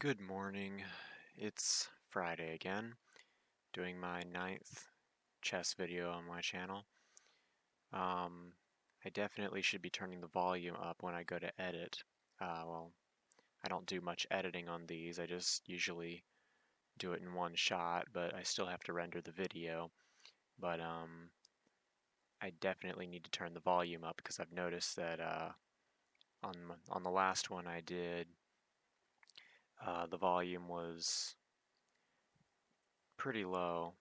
Good morning. It's Friday again, doing my ninth chess video on my channel. Um, I definitely should be turning the volume up when I go to edit. Well, I don't do much editing on these, I just usually do it in one shot, but I still have to render the video. But I definitely need to turn the volume up because I've noticed that on the last one I did, the volume was pretty low.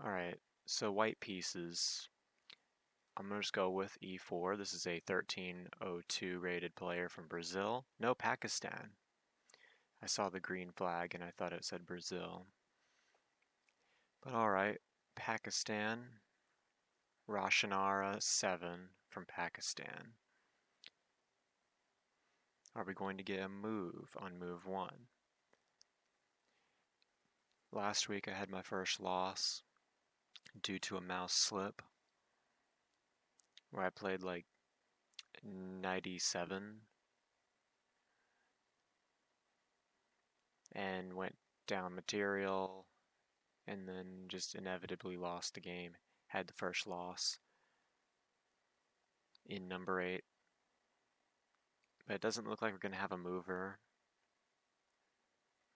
Alright, so white pieces. I'm going to just go with e4. This is a 1302 rated player from Brazil. No, Pakistan. I saw the green flag and I thought it said Brazil. But alright, Pakistan. Roshanara 7 from Pakistan. Are we going to get a move on move 1? Last week I had my first loss due to a mouse slip where I played like knight e7 and went down material and then just inevitably lost the game. Had the first loss in number 8. But it doesn't look like we're going to have a mover.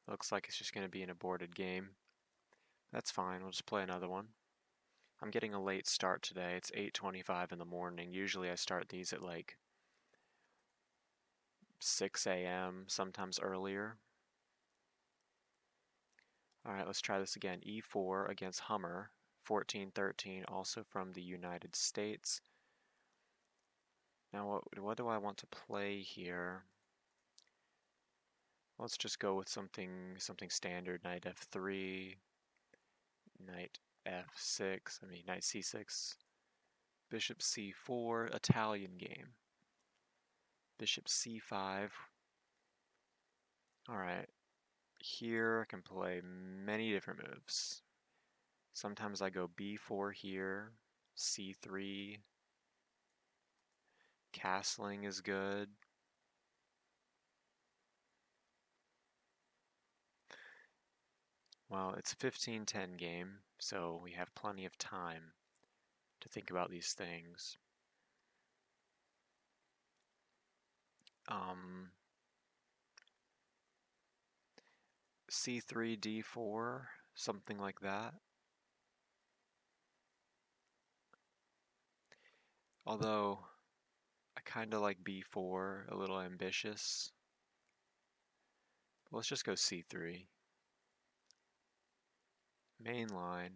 Looks like it's just going to be an aborted game. That's fine, we'll just play another one. I'm getting a late start today. It's 8:25 in the morning. Usually I start these at like 6 a.m., sometimes earlier. Alright, let's try this again. e4 against Hummer, 1413, also from the United States. Now what do I want to play here? Let's just go with something standard. Knight f3, knight f6, knight c6, bishop c4, Italian game. Bishop c5. Alright, here I can play many different moves. Sometimes I go b4 here, c3, castling is good. Well, it's a 15-10 game, so we have plenty of time to think about these things. C3, D4, something like that. Although, I kind of like B4, a little ambitious. Let's just go C3. Main line.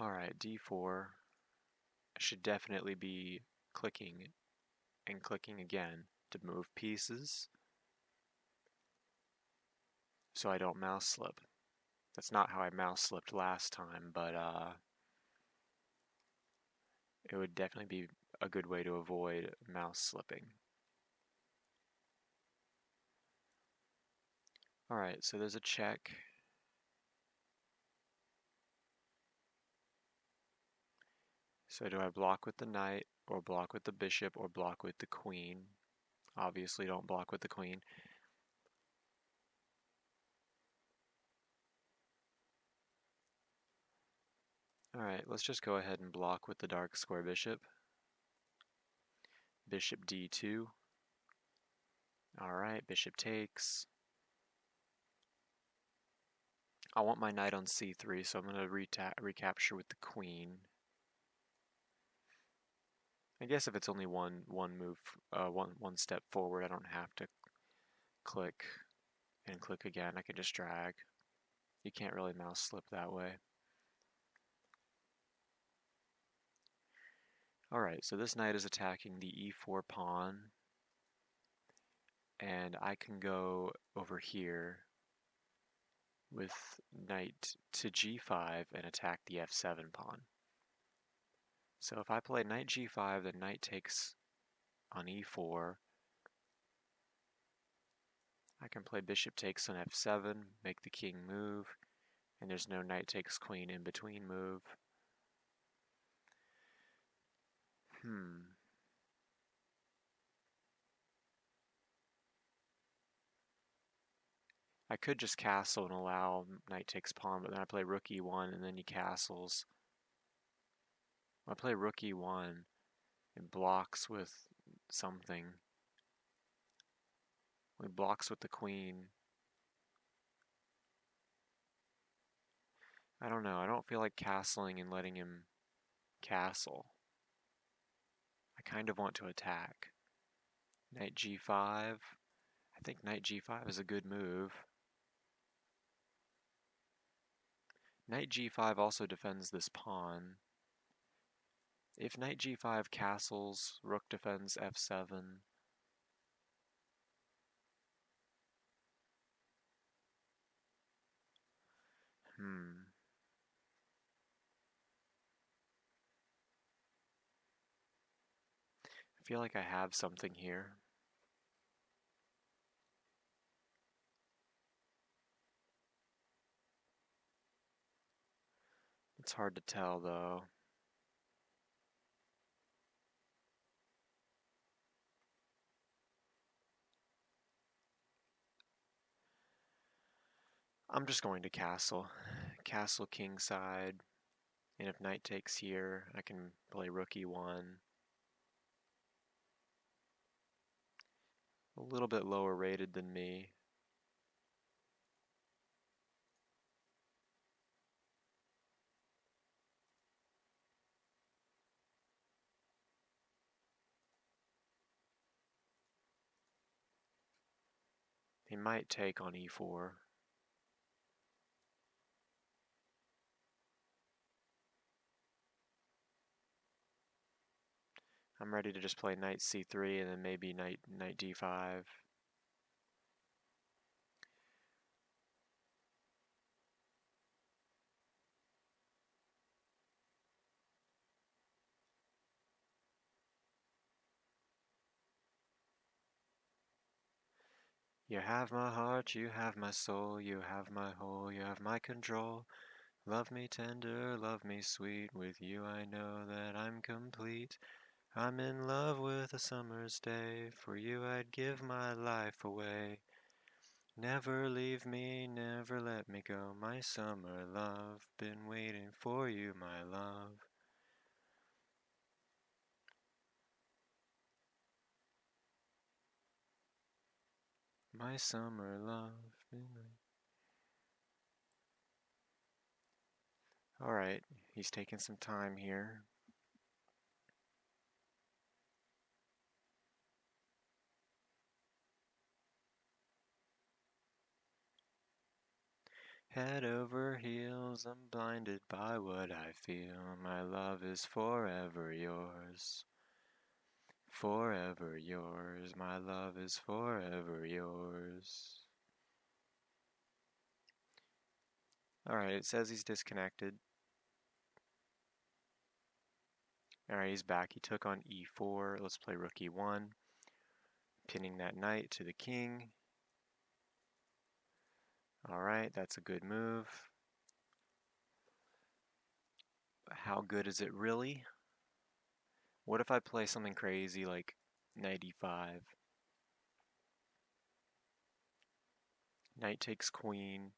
Alright, D4. I should definitely be clicking and clicking again to move pieces so I don't mouse slip. That's not how I mouse slipped last time, but it would definitely be a good way to avoid mouse slipping. Alright, so there's a check. So do I block with the knight, or block with the bishop, or block with the queen? Obviously don't block with the queen. Alright, let's just go ahead and block with the dark square bishop. Bishop d2. Alright, bishop takes. I want my knight on c3, so I'm going to recapture with the queen. I guess if it's only one move, one step forward, I don't have to click and click again. I can just drag. You can't really mouse slip that way. Alright, so this knight is attacking the e4 pawn, and I can go over here with knight to g5 and attack the f7 pawn. So if I play knight g5, then knight takes on e4. I can play bishop takes on f7, make the king move, and there's no knight takes queen in between move. I could just castle and allow knight takes pawn, but then I play rook e1 and then he castles. I play rook e1, it blocks with something. It blocks with the queen. I don't know, I don't feel like castling and letting him castle. I kind of want to attack. Knight g5. I think knight g5 is a good move. Knight g5 also defends this pawn. If knight g5 castles, rook defends f7. I feel like I have something here. It's hard to tell though. I'm just going to castle. Castle kingside. And if knight takes here, I can play rook e1. A little bit lower rated than me. He might take on e4. I'm ready to just play knight c3 and then maybe knight d5. You have my heart, you have my soul, you have my whole, you have my control. Love me tender, love me sweet, with you I know that I'm complete. I'm in love with a summer's day, for you I'd give my life away. Never leave me, never let me go, my summer love, been waiting for you, my love. My summer love, been waiting. Alright, he's taking some time here. Head over heels, I'm blinded by what I feel. My love is forever yours. Forever yours, my love is forever yours. Alright, it says he's disconnected. Alright, he's back. He took on e4. Let's play rook e1. Pinning that knight to the king. Alright, that's a good move. How good is it really? What if I play something crazy like knight e5? Knight takes queen.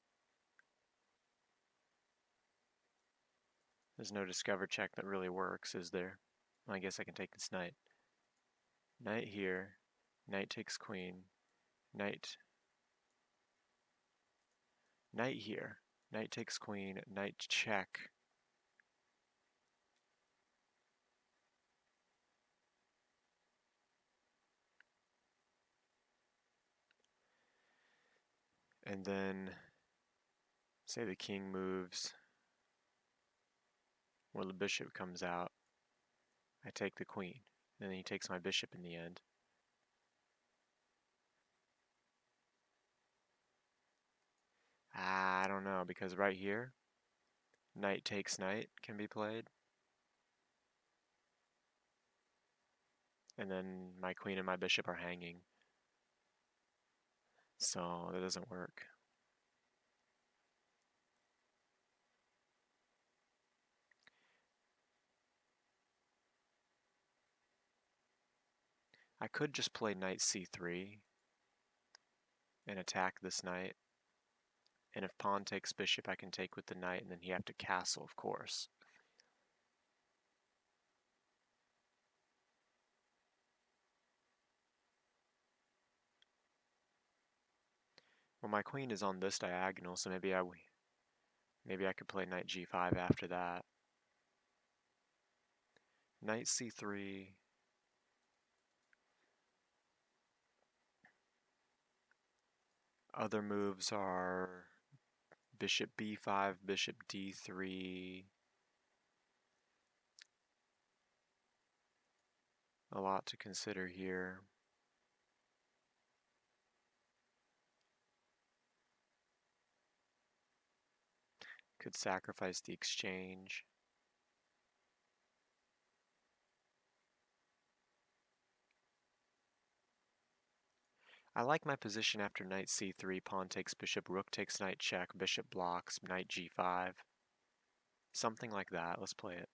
There's no discover check that really works, is there? Well, I guess I can take this knight. Knight here. Knight takes queen. Knight. Knight here. Knight takes queen. Knight check. And then, say the king moves, or the bishop comes out. I take the queen. And then he takes my bishop in the end. I don't know, because right here, knight takes knight can be played. And then my queen and my bishop are hanging. So that doesn't work. I could just play knight c3 and attack this knight. And if pawn takes bishop, I can take with the knight, and then you have to castle, of course. Well, my queen is on this diagonal, so maybe I could play knight g5 after that. Knight c3. Other moves are bishop b5, bishop d3. A lot to consider here. Could sacrifice the exchange. I like my position after knight c3, pawn takes bishop, rook takes knight check, bishop blocks, knight g5. Something like that. Let's play it.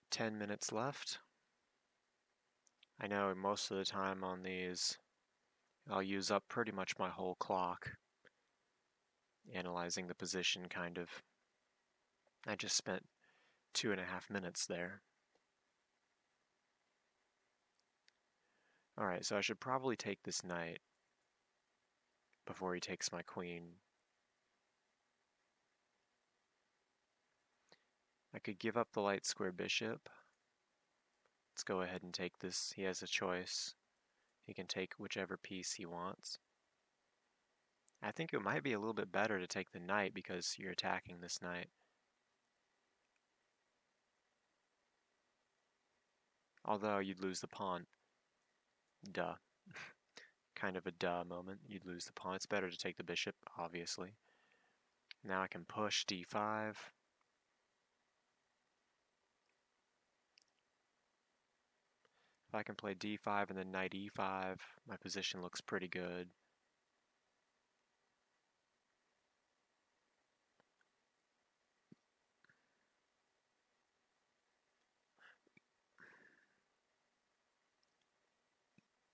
Ten minutes left. I know most of the time on these, I'll use up pretty much my whole clock analyzing the position, kind of. I just spent 2.5 minutes there. Alright, so I should probably take this knight before he takes my queen. I could give up the light square bishop. Let's go ahead and take this. He has a choice. He can take whichever piece he wants. I think it might be a little bit better to take the knight because you're attacking this knight. Although you'd lose the pawn. Duh. Kind of a duh moment. You'd lose the pawn. It's better to take the bishop, obviously. Now I can push d5. If I can play d5 and then knight e5, my position looks pretty good.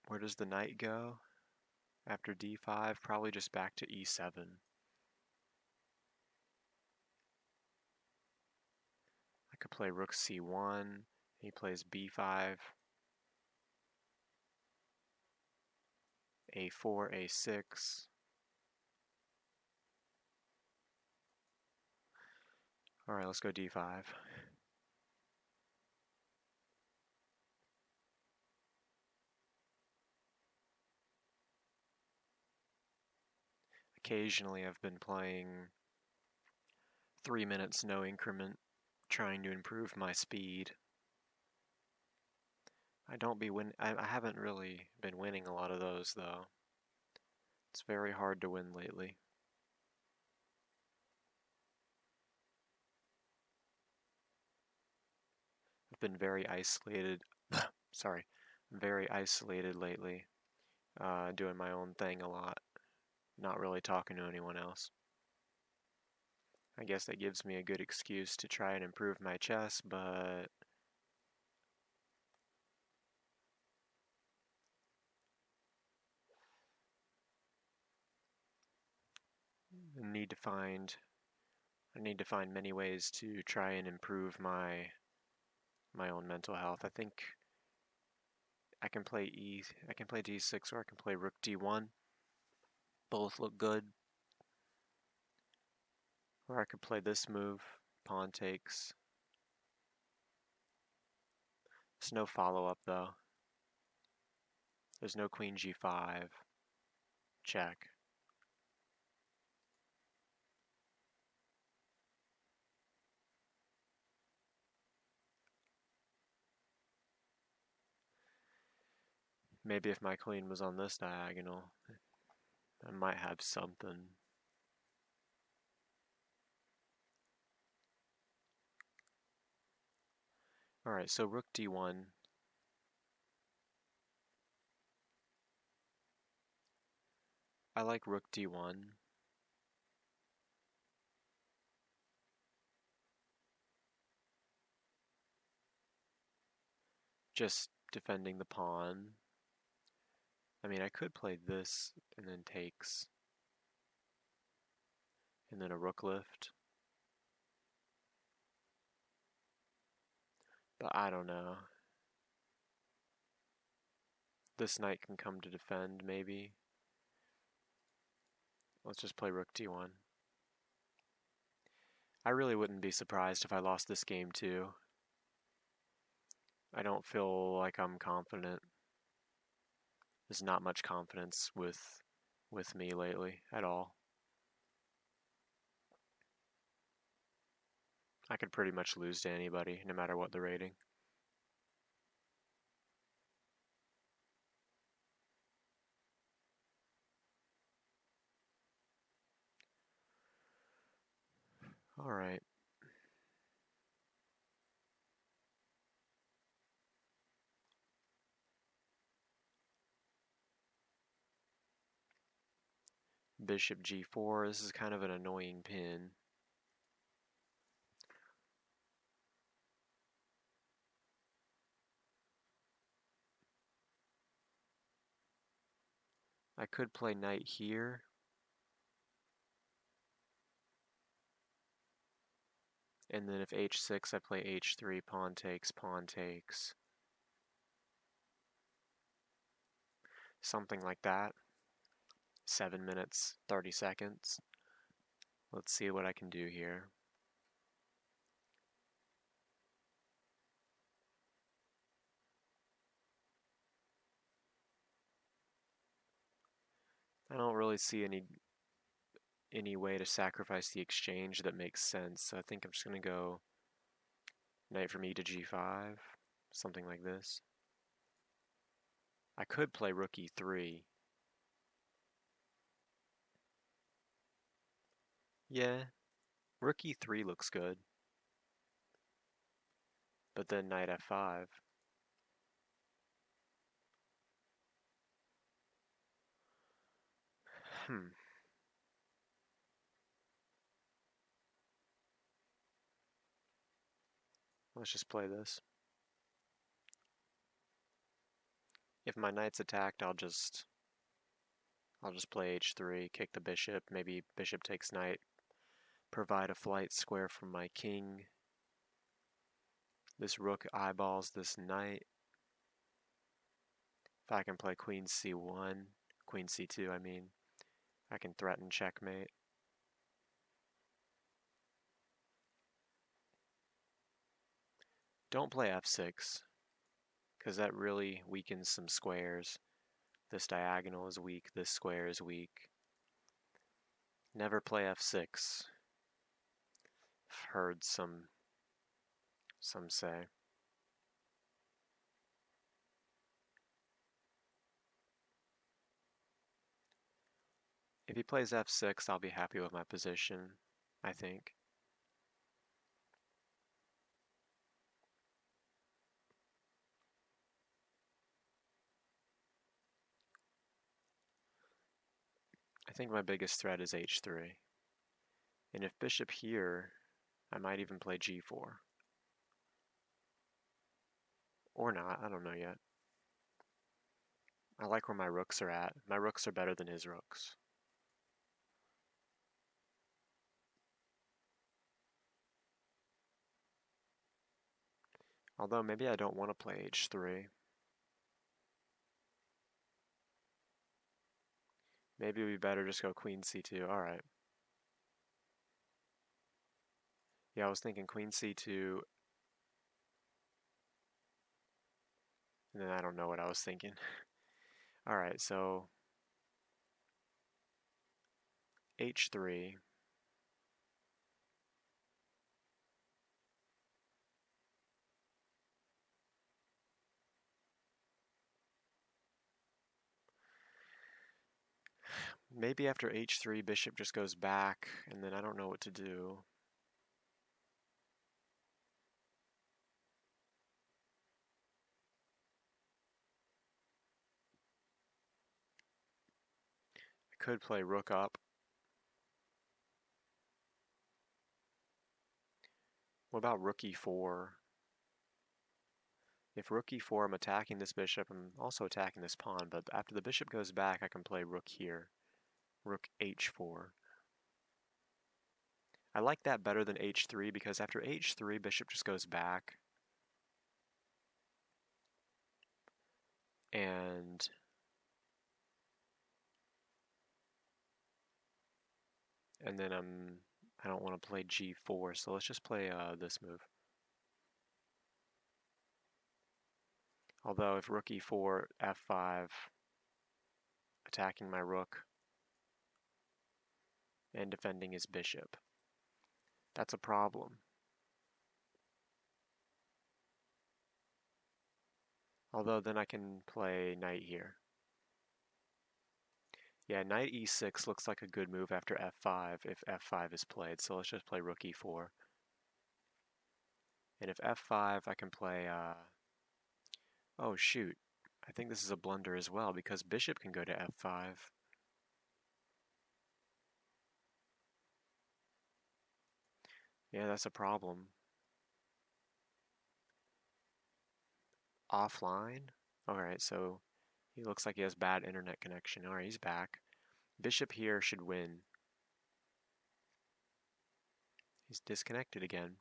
Where does the knight go after d5? Probably just back to e7. I could play rook c1. He plays b5. a4, a6. Alright, let's go d5. Occasionally I've been playing 3 minutes no increment, trying to improve my speed. I haven't really been winning a lot of those though. It's very hard to win lately. I've been very isolated, sorry, very isolated lately, doing my own thing a lot, not really talking to anyone else. I guess that gives me a good excuse to try and improve my chess, but I need to find many ways to try and improve my own mental health. I think I can play d6 or I can play rook d1. Both look good. Or I could play this move, pawn takes. There's no follow-up though. There's no queen g5. Check. Maybe if my queen was on this diagonal, I might have something. Alright, so rook d1. I like rook d1. just defending the pawn. I mean, I could play this and then takes, and then a rook lift. But I don't know. This knight can come to defend, maybe. Let's just play rook d1. I really wouldn't be surprised if I lost this game too. I don't feel like I'm confident. There's not much confidence with me lately at all. I could pretty much lose to anybody, no matter what the rating. All right. Bishop g4. This is kind of an annoying pin. I could play knight here. And then if h6, I play h3, pawn takes, pawn takes. Something like that. 7 minutes, 30 seconds. Let's see what I can do here. I don't really see any way to sacrifice the exchange that makes sense, so I think I'm just going to go knight from e to g5, something like this. I could play rook e3. Yeah, rook e3 looks good. But then knight f5. Let's just play this. If my knight's attacked, I'll just play h3, kick the bishop, maybe bishop takes knight, provide a flight square from my king. This rook eyeballs this knight. If I can play queen c1, queen c2 I mean, I can threaten checkmate. Don't play f6, because that really weakens some squares. This diagonal is weak, this square is weak. Never play f6. I've heard some say. If he plays f6, I'll be happy with my position, I think. I think my biggest threat is h3. And if bishop here, I might even play g4. Or not, I don't know yet. I like where my rooks are at. My rooks are better than his rooks. Although maybe I don't want to play h3. Maybe it would be better just go queen c2. Alright. Yeah, I was thinking queen c2. And then I don't know what I was thinking. Alright, so h3. Maybe after h3, bishop just goes back, and then I don't know what to do. I could play rook up. What about rook e4? If rook e4, I'm attacking this bishop, I'm also attacking this pawn, but after the bishop goes back, I can play rook here. Rook h4. I like that better than h3 because after h3, bishop just goes back. And then I don't want to play g4, so let's just play this move. Although if rook e4, f5, attacking my rook and defending his bishop, that's a problem. Although then I can play knight here. Yeah, knight e6 looks like a good move after f5 if f5 is played, so let's just play rook e4. And if f5, I can play, oh shoot, I think this is a blunder as well because bishop can go to f5. Yeah, that's a problem. Offline? Alright, so he looks like he has bad internet connection. Alright, he's back. Bishop here should win. He's disconnected again.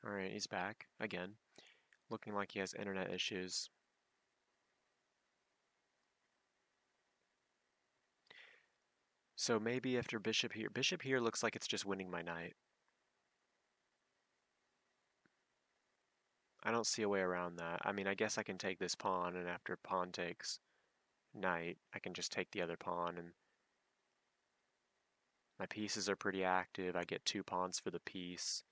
Alright, he's back again. Looking like he has internet issues. So maybe after bishop here looks like it's just winning my knight. I don't see a way around that. I mean, I guess I can take this pawn, and after pawn takes knight, I can just take the other pawn, and my pieces are pretty active. I get 2 pawns for the piece,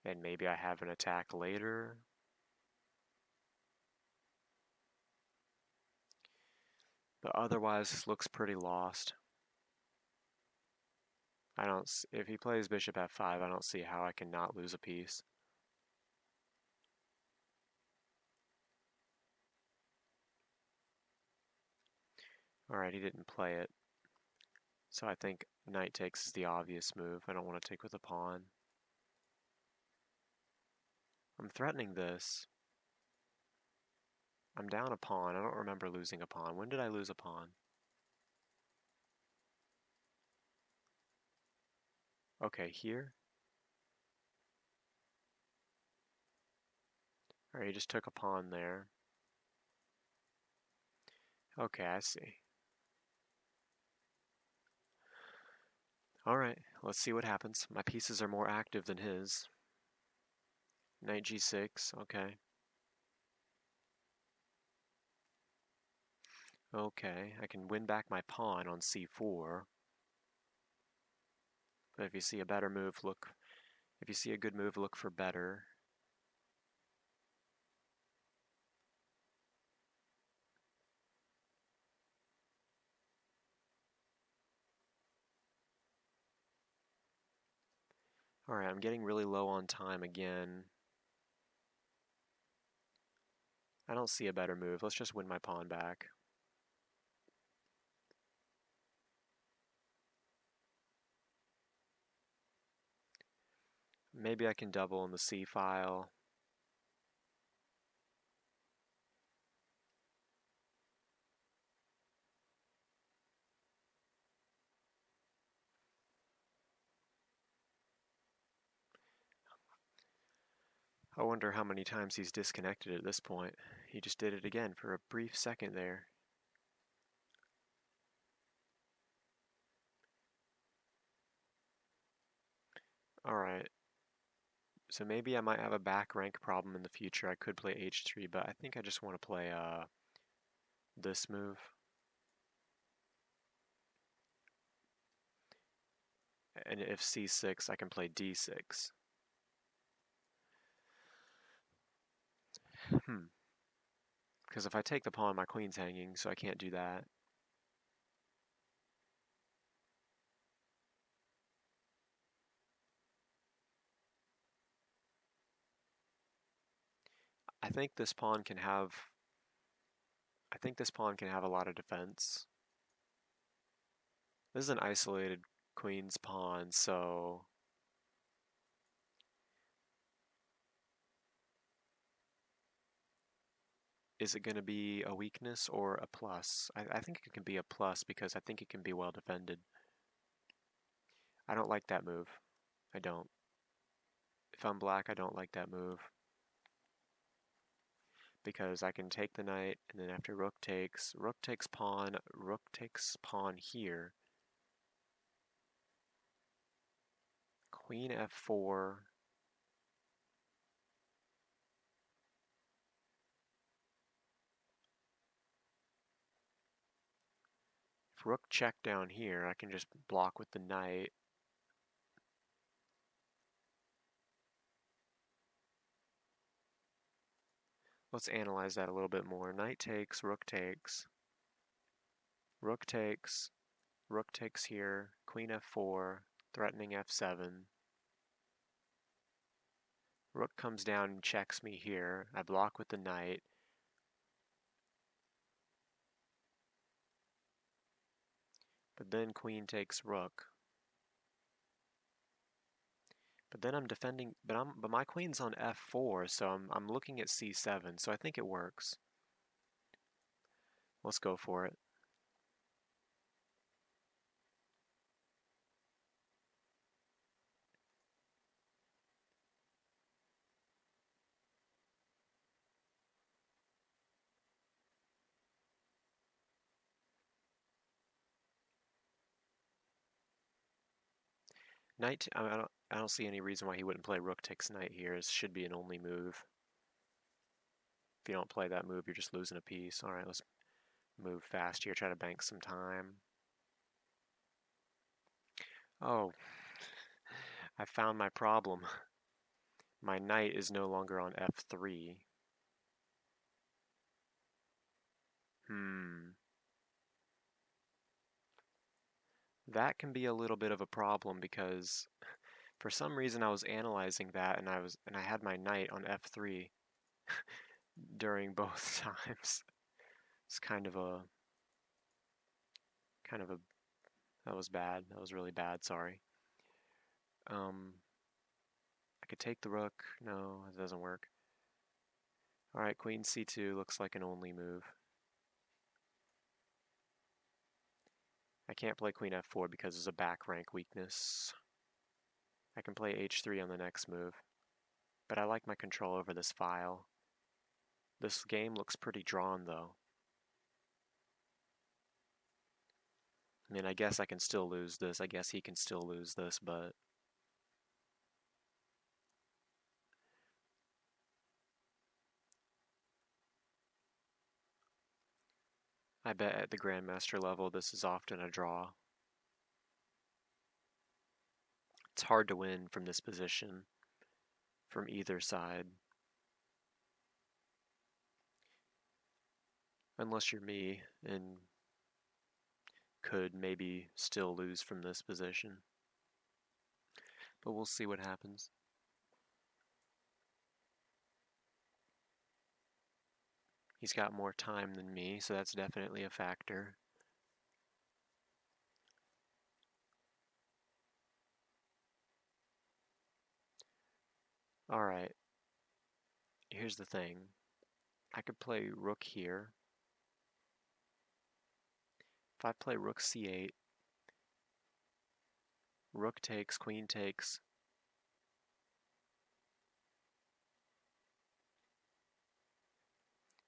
and maybe I have an attack later. But otherwise, this looks pretty lost. If he plays bishop f5, I don't see how I can not lose a piece. Alright, he didn't play it. So I think knight takes is the obvious move. I don't want to take with a pawn. I'm threatening this. I'm down a pawn. I don't remember losing a pawn. When did I lose a pawn? Okay, here. Alright, he just took a pawn there. Okay, I see. Alright, let's see what happens. My pieces are more active than his. Knight g6, okay. Okay, I can win back my pawn on c4. But if you see a better move, if you see a good move, look for better. Alright, I'm getting really low on time again. I don't see a better move. Let's just win my pawn back. Maybe I can double in the c file. I wonder how many times he's disconnected at this point. He just did it again for a brief second there. Alright. So maybe I might have a back rank problem in the future. I could play h3, but I think I just want to play this move. And if c6, I can play d6. Because if I take the pawn, my queen's hanging, so I can't do that. I think this pawn can have a lot of defense. This is an isolated queen's pawn, so is it going to be a weakness or a plus? I think it can be a plus because I think it can be well defended. I don't like that move. I don't. If I'm black, I don't like that move. Because I can take the knight, and then after rook takes pawn here. Queen f4. If rook check down here, I can just block with the knight. Let's analyze that a little bit more. Knight takes, rook takes, rook takes, rook takes here, queen f4, threatening f7. Rook comes down and checks me here. I block with the knight. But then queen takes rook. But then I'm defending, but my queen's on f4, so I'm looking at c7, so I think it works. Let's go for it. Knight, I don't see any reason why he wouldn't play rook takes knight here. This should be an only move. If you don't play that move, you're just losing a piece. All right, let's move fast here, try to bank some time. Oh, I found my problem. My knight is no longer on f3. That can be a little bit of a problem because for some reason I was analyzing that and I had my knight on f3 during both times. It's kind of a that was bad. That was really bad, sorry. I could take the rook. No, it doesn't work. Alright, queen c2 looks like an only move. I can't play queen f4 because there's a back rank weakness. I can play h3 on the next move, but I like my control over this file. This game looks pretty drawn though. I mean, I guess I can still lose this. I guess he can still lose this, but I bet at the Grandmaster level this is often a draw. It's hard to win from this position, from either side. Unless you're me and could maybe still lose from this position. But we'll see what happens. He's got more time than me, so that's definitely a factor. Alright, here's the thing. I could play rook here. If I play rook c8, rook takes, queen takes.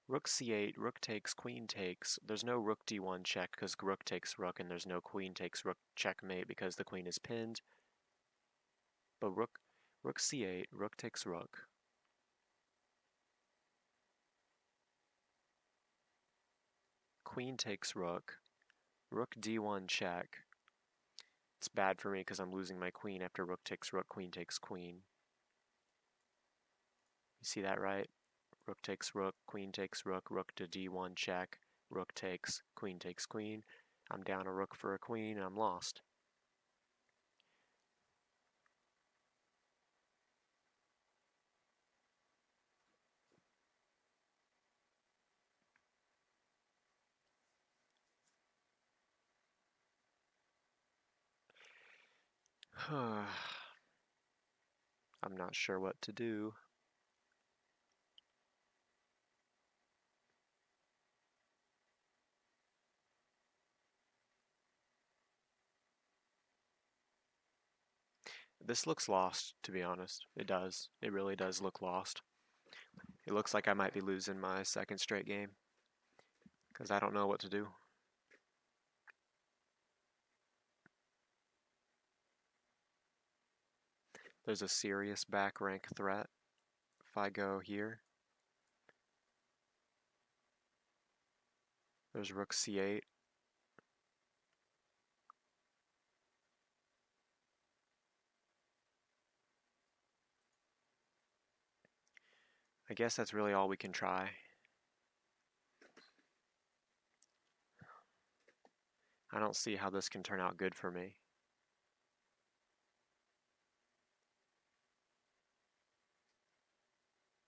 Rook c8, rook takes, queen takes. There's no rook d1 check because rook takes rook, and there's no queen takes rook checkmate because the queen is pinned. But rook c8, rook takes rook. Queen takes rook. Rook d1 check. It's bad for me because I'm losing my queen after rook takes rook, queen takes queen. You see that right? Rook takes rook, queen takes rook, rook to d1 check, rook takes queen. I'm down a rook for a queen, and I'm lost. I'm not sure what to do. This looks lost, to be honest. It does. It really does look lost. It looks like I might be losing my second straight game because I don't know what to do. There's a serious back rank threat if I go here. There's rook c8. I guess that's really all we can try. I don't see how this can turn out good for me.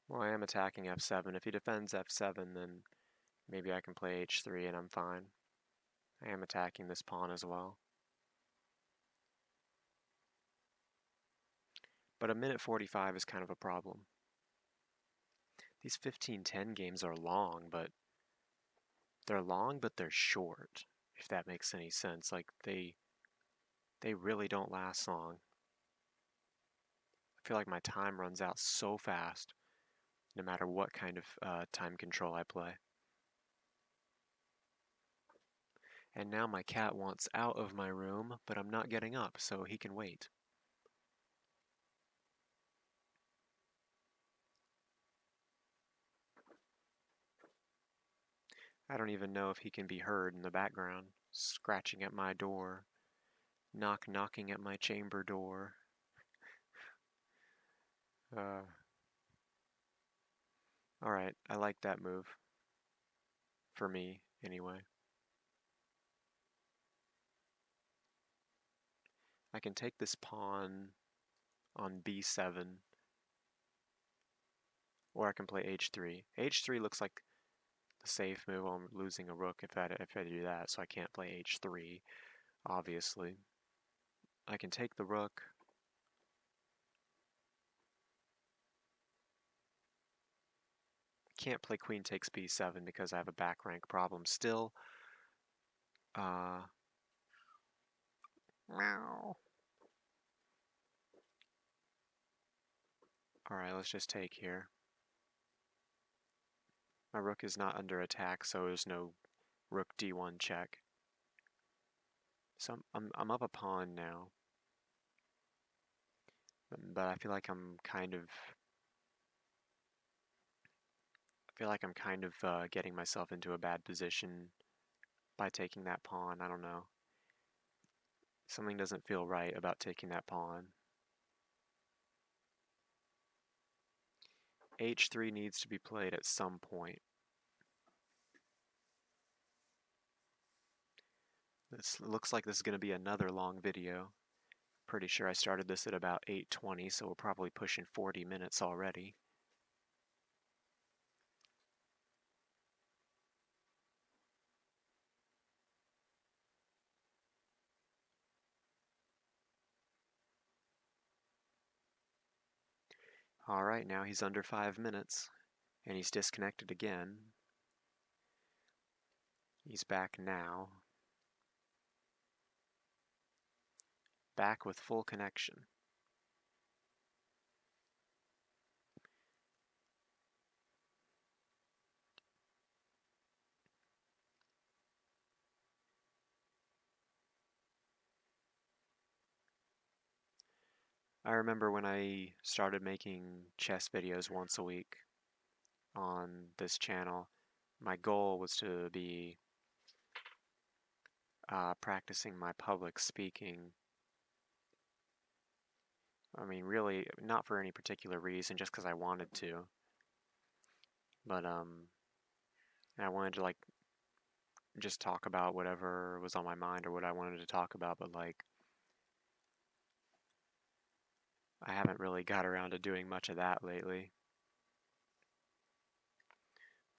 Well, I am attacking f7. If he defends f7, then maybe I can play h3 and I'm fine. I am attacking this pawn as well. But a minute 45 is kind of a problem. These 15-10 games are long, but they're short, if that makes any sense. Like they really don't last long. I feel like my time runs out so fast, no matter what kind of time control I play. And now my cat wants out of my room, but I'm not getting up, so he can wait. I don't even know if he can be heard in the background, scratching at my door, knocking at my chamber door. Alright, I like that move. For me, anyway. I can take this pawn on b7, or I can play h3. h3 looks like the safe move. I'm losing a rook if I do that, so I can't play h3, obviously. I can take the rook. Can't play queen takes b7 because I have a back rank problem still. Meow. Alright, let's just take here. My rook is not under attack, so there's no rook d1 check. So I'm up a pawn now. But I feel like I'm kind of getting myself into a bad position by taking that pawn. I don't know. Something doesn't feel right about taking that pawn. h3 needs to be played at some point. This looks like this is going to be another long video. Pretty sure I started this at about 8:20, so we're probably pushing 40 minutes already. Alright, now he's under 5 minutes, and he's disconnected again. He's back now. Back with full connection. I remember when I started making chess videos once a week on this channel, my goal was to be practicing my public speaking. I mean, really, not for any particular reason, just because I wanted to. But, I wanted to, like, just talk about whatever was on my mind or what I wanted to talk about, but, like, I haven't really got around to doing much of that lately.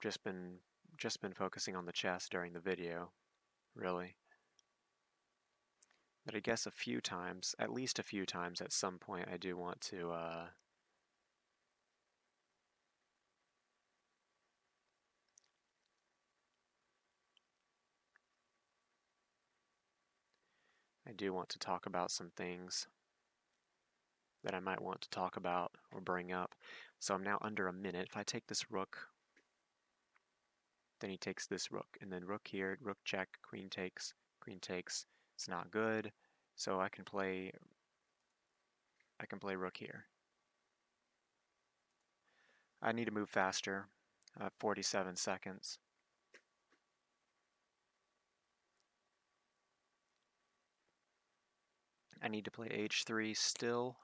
Just been focusing on the chess during the video, really. But I guess a few times, at least a few times at some point, I do want to talk about some things. that I might want to talk about or bring up. So I'm now under a minute. If I take this rook, then he takes this rook, and then rook here, rook check, queen takes, queen takes. It's not good, so I can play rook here. I need to move faster. 47 seconds. I need to play h3 still.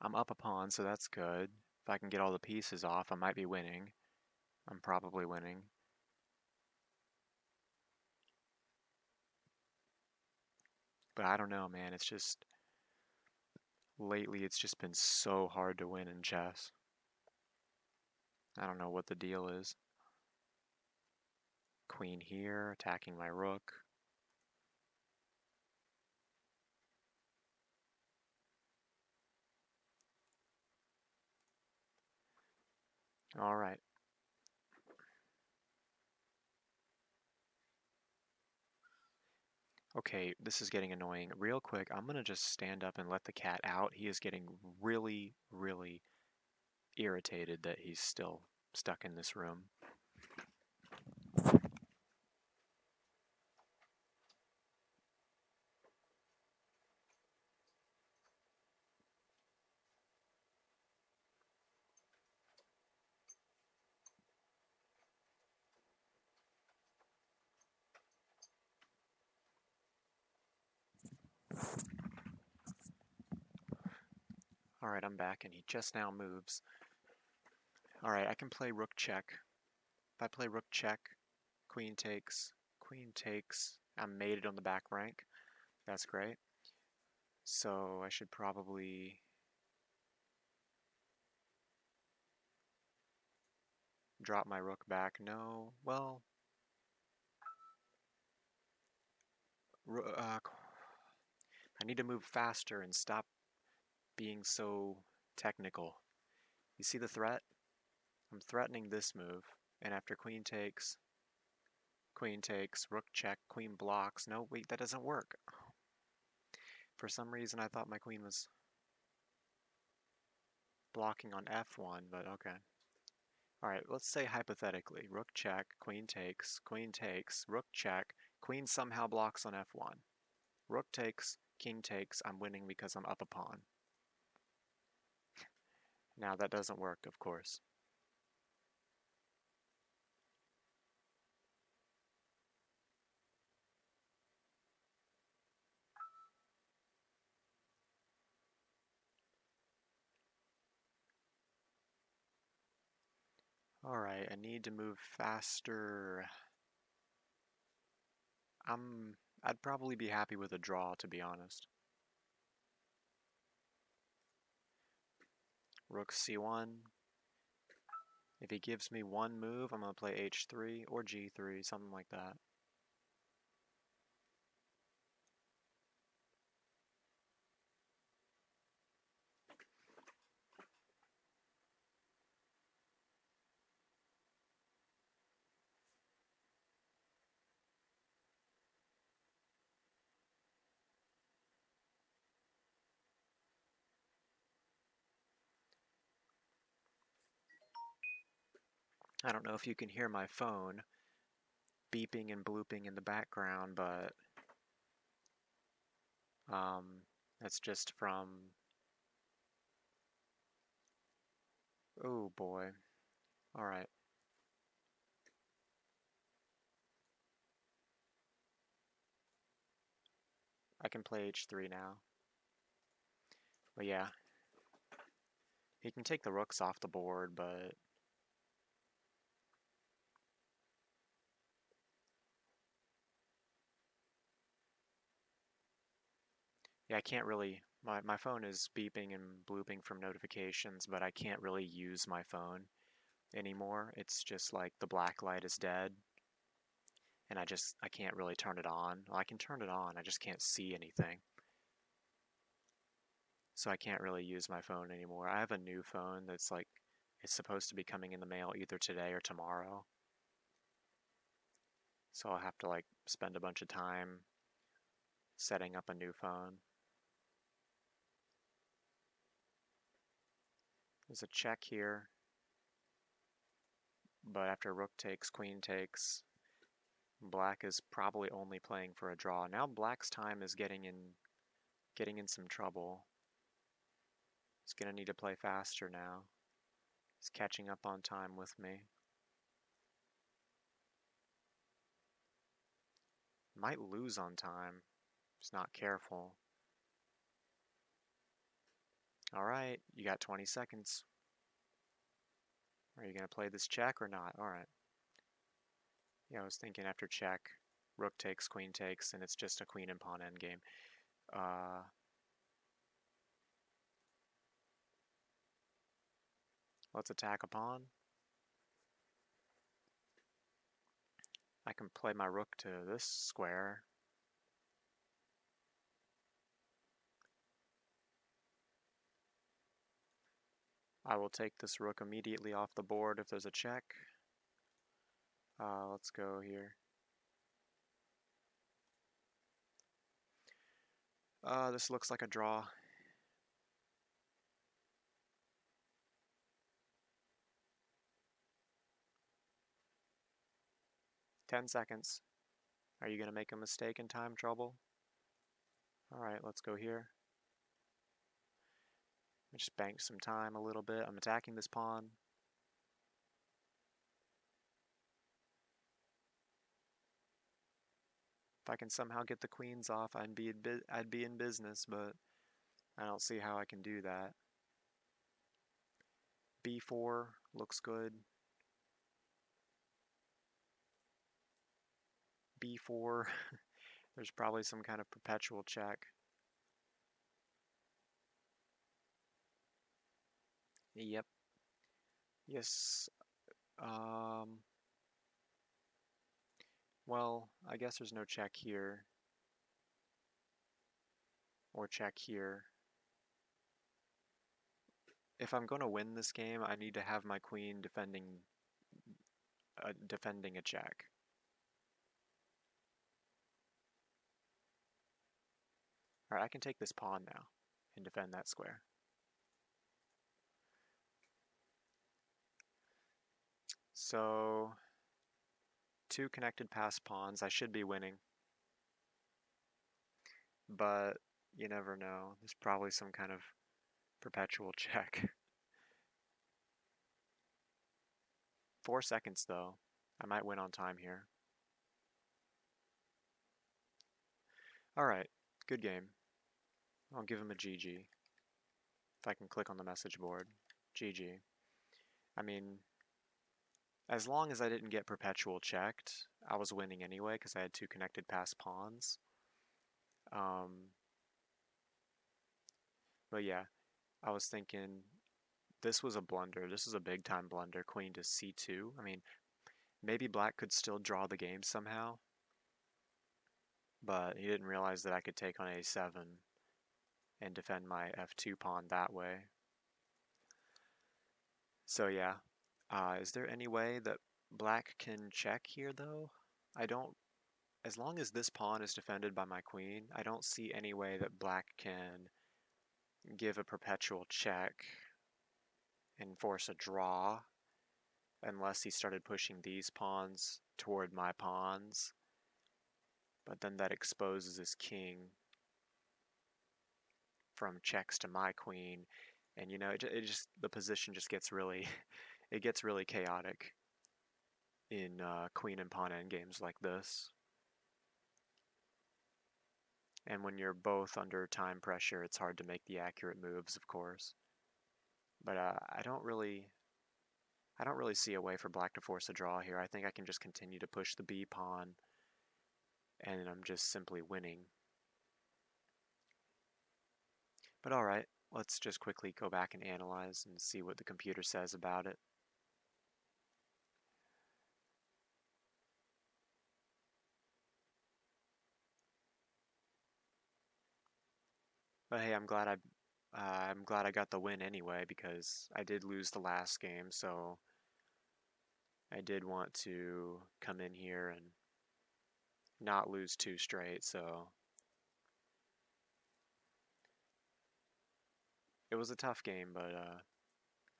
I'm up a pawn, so that's good. If I can get all the pieces off, I might be winning. I'm probably winning. But I don't know, man. It's just, lately it's just been so hard to win in chess. I don't know what the deal is. Queen here, attacking my rook. All right. Okay, this is getting annoying. Real quick, I'm going to just stand up and let the cat out. He is getting really, really irritated that he's still stuck in this room. Alright, I'm back, and he just now moves. Alright, I can play rook check. If I play rook check, queen takes, I'm mated on the back rank. That's great. So I should probably drop my rook back. No, well, I need to move faster and stop being so technical. You see the threat? I'm threatening this move, and after queen takes, rook check, queen blocks. No, wait, that doesn't work. For some reason, I thought my queen was blocking on f1, but okay. Alright, let's say hypothetically, rook check, queen takes, rook check, queen somehow blocks on f1. Rook takes, king takes, I'm winning because I'm up a pawn. Now that doesn't work, of course. Alright, I need to move faster. I'd probably be happy with a draw, to be honest. Rook c1. If he gives me one move, I'm going to play h3 or g3, something like that. I don't know if you can hear my phone beeping and blooping in the background, but that's just from, oh boy. Alright. I can play h3 now. But yeah. He can take the rooks off the board, but yeah, I can't really, my phone is beeping and blooping from notifications, but I can't really use my phone anymore. It's just like the black light is dead, and I can't really turn it on. Well, I can turn it on, I just can't see anything. So I can't really use my phone anymore. I have a new phone that's like, it's supposed to be coming in the mail either today or tomorrow. So I'll have to like spend a bunch of time setting up a new phone. There's a check here, but after rook takes, queen takes, black is probably only playing for a draw. Now black's time is getting in some trouble. He's gonna need to play faster now. He's catching up on time with me. Might lose on time. He's not careful. Alright, you got 20 seconds. Are you gonna play this check or not? Alright. Yeah, I was thinking after check, rook takes, queen takes, and it's just a queen and pawn endgame. Let's attack a pawn. I can play my rook to this square. I will take this rook immediately off the board if there's a check. Let's go here. This looks like a draw. Ten seconds. Are you going to make a mistake in time trouble? Alright, let's go here. Just bank some time a little bit. I'm attacking this pawn. If I can somehow get the queens off, I'd be in business, but I don't see how I can do that. B4 looks good. B4, there's probably some kind of perpetual check. Yep. Yes. Well, I guess there's no check here. Or check here. If I'm going to win this game, I need to have my queen defending a check. Alright, I can take this pawn now and defend that square. So, 2 connected passed pawns. I should be winning. But you never know. There's probably some kind of perpetual check. 4 seconds though. I might win on time here. Alright, good game. I'll give him a GG. If I can click on the message board. GG. I mean, as long as I didn't get perpetual checked, I was winning anyway because I had 2 connected passed pawns. But yeah, I was thinking this was a blunder. This is a big time blunder. Queen to c2. I mean, maybe black could still draw the game somehow. But he didn't realize that I could take on a7 and defend my f2 pawn that way. So yeah, is there any way that black can check here though? As long as this pawn is defended by my queen, I don't see any way that black can give a perpetual check and force a draw unless he started pushing these pawns toward my pawns. But then that exposes his king from checks to my queen, and you know, the position just gets really, it gets really chaotic in queen and pawn endgames like this. And when you're both under time pressure, it's hard to make the accurate moves, of course. But I don't really see a way for black to force a draw here. I think I can just continue to push the b pawn, and I'm just simply winning. But alright, let's just quickly go back and analyze and see what the computer says about it. But hey, I'm glad I got the win anyway, because I did lose the last game, so I did want to come in here and not lose 2 straight, so it was a tough game, but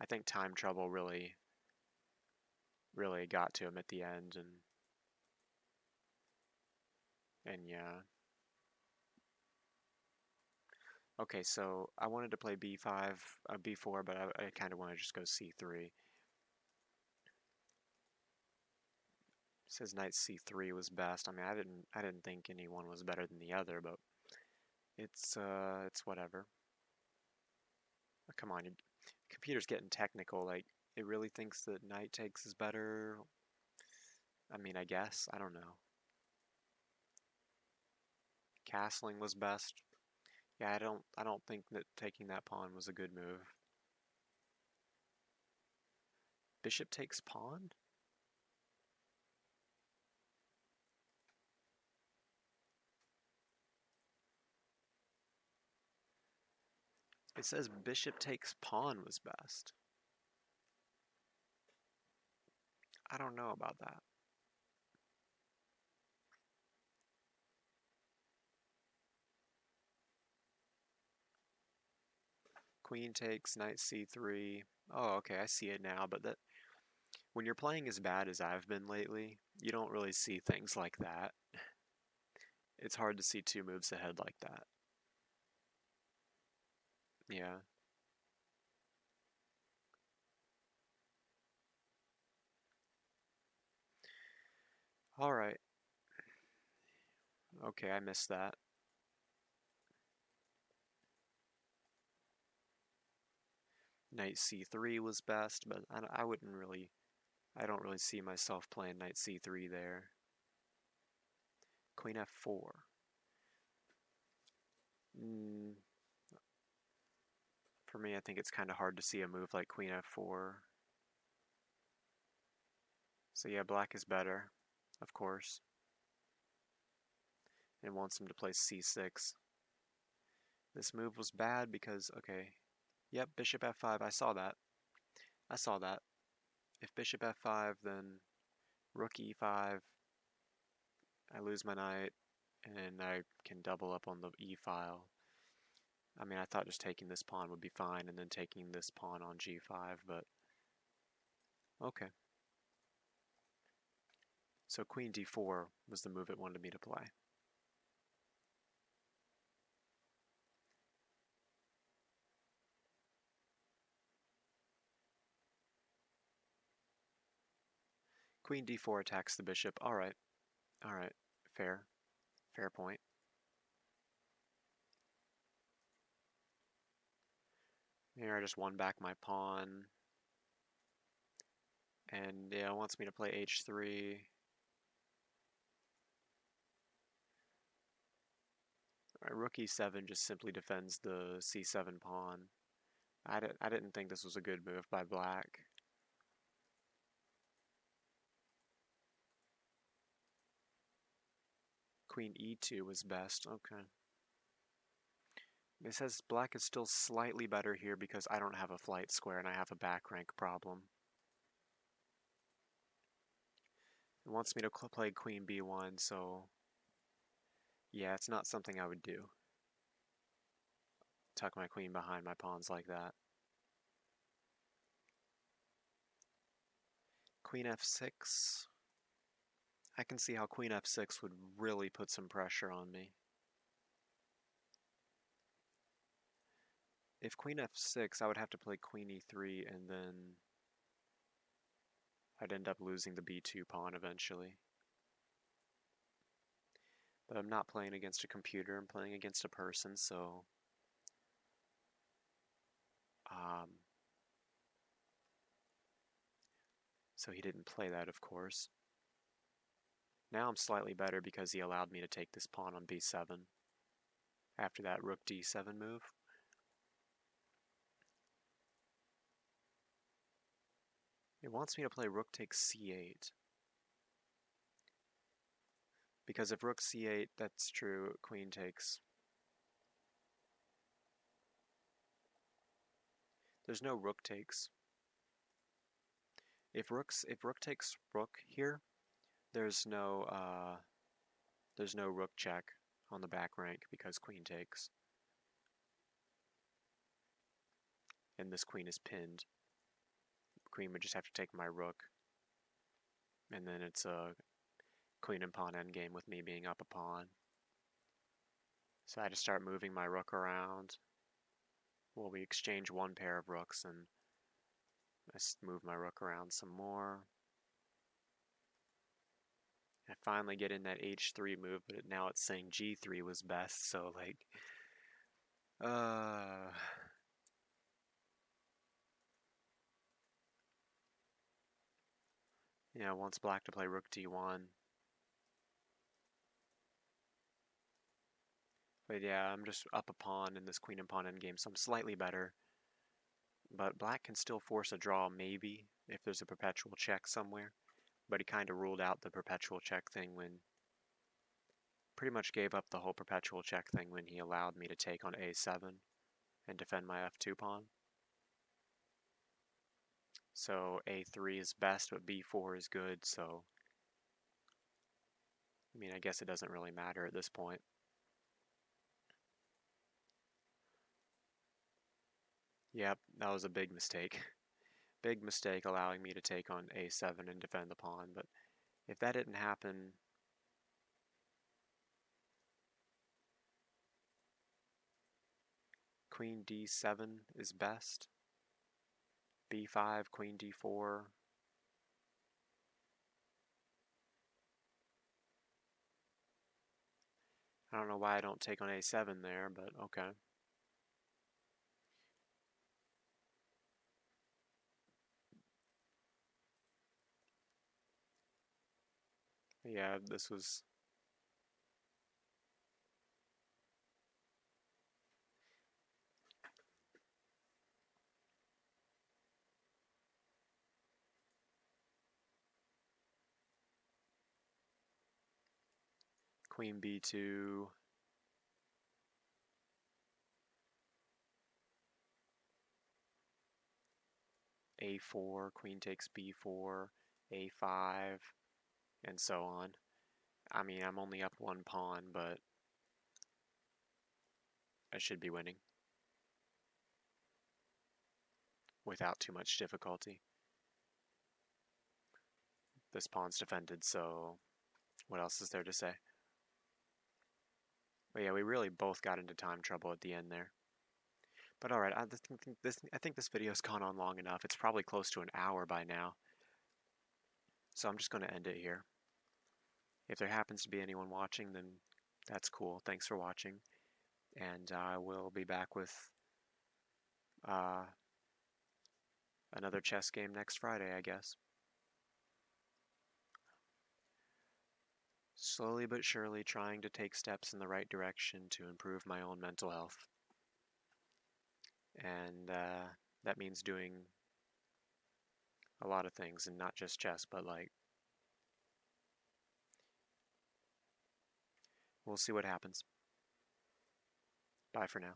I think time trouble really got to him at the end, and yeah. Okay, so I wanted to play b5, b4, but I kind of want to just go c3. It says knight c3 was best. I mean, I didn't think anyone was better than the other, but it's whatever. Oh, come on, computer's getting technical. Like, it really thinks that knight takes is better. I mean, I guess. I don't know. Castling was best. Yeah, I don't think that taking that pawn was a good move. Bishop takes pawn? It says bishop takes pawn was best. I don't know about that. Queen takes, knight c3. Oh, okay, I see it now, but that when you're playing as bad as I've been lately, you don't really see things like that. It's hard to see two moves ahead like that. Yeah. All right. Okay, I missed that. Knight c3 was best, but I wouldn't really, I don't really see myself playing knight c3 there. Queen f4. For me, I think it's kind of hard to see a move like queen f4. So yeah, black is better, of course. And wants him to play c6. This move was bad because, okay, yep, bishop f5, I saw that. I saw that. If bishop f5, then rook e5, I lose my knight, and I can double up on the e file. I mean, I thought just taking this pawn would be fine, and then taking this pawn on g5, but okay. So queen d4 was the move it wanted me to play. Queen d4 attacks the bishop. All right. Fair. Fair point. Here I just won back my pawn. And yeah, it wants me to play h3. Right, rook e7 just simply defends the c7 pawn. I didn't think this was a good move by black. Queen e2 was best. Okay. It says black is still slightly better here because I don't have a flight square and I have a back rank problem. It wants me to play queen b1, so yeah, it's not something I would do. Tuck my queen behind my pawns like that. Queen f6. I can see how queen f6 would really put some pressure on me. If queen f6, I would have to play queen e3, and then I'd end up losing the b2 pawn eventually. But I'm not playing against a computer, I'm playing against a person, so so he didn't play that, of course. Now I'm slightly better because he allowed me to take this pawn on b7 after that rook d7 move. It wants me to play rook takes c8. Because if rook c8, that's true, queen takes. There's no rook takes. If rook takes rook here, there's no rook check on the back rank because queen takes. And this queen is pinned. queen would just have to take my rook. And then it's a queen and pawn endgame with me being up a pawn. So I just start moving my rook around. Well, we exchange one pair of rooks, and I move my rook around some more. I finally get in that h3 move, but now it's saying g3 was best, so like, yeah, wants black to play rook d1. But yeah, I'm just up a pawn in this queen and pawn endgame, so I'm slightly better. But black can still force a draw, maybe, if there's a perpetual check somewhere. But he kind of ruled out the perpetual check thing when... Pretty much gave up the whole perpetual check thing when he allowed me to take on a7 and defend my f2 pawn. So a3 is best, but b4 is good, so... I mean, I guess it doesn't really matter at this point. Yep, that was a big mistake. Big mistake allowing me to take on a7 and defend the pawn, but if that didn't happen... Queen d7 is best. b5, queen d4. I don't know why I don't take on a7 there, but okay. Yeah, this was... Queen b2. a4, queen takes b4, a5, and so on. I mean, I'm only up one pawn, but I should be winning without too much difficulty. This pawn's defended, so what else is there to say? But yeah, we really both got into time trouble at the end there. But alright, I think this video's gone on long enough. It's probably close to an hour by now. So I'm just going to end it here. If there happens to be anyone watching, then that's cool. Thanks for watching. And I will be back with another chess game next Friday, I guess. Slowly but surely trying to take steps in the right direction to improve my own mental health. And that means doing a lot of things, and not just chess, but like... We'll see what happens. Bye for now.